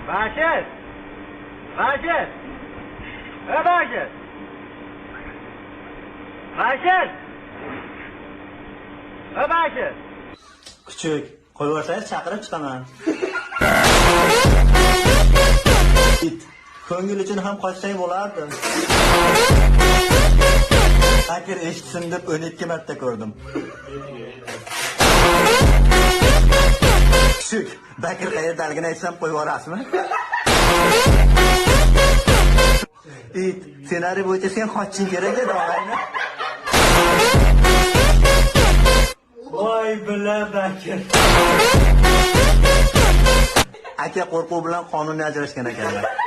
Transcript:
Bashir! Bashir! Bashir! Bashir! Bashir! Kuchuk, qo'yvorsangiz chaqirib chiqaman. It, ko'ngil uchun ham qochsang bo'lardi. Bakir eshitsin deb 12 marta ko'rdim. Kuchuk, Bakir qayerdaligini aytsam qo'yvorasizmi? It, ssenariy bo'yicha sen qochishing kerak edi, og'ayni. Voy bila Bakir. Aka qo'rquv bilan qonuniy ajrashgan ekanlar.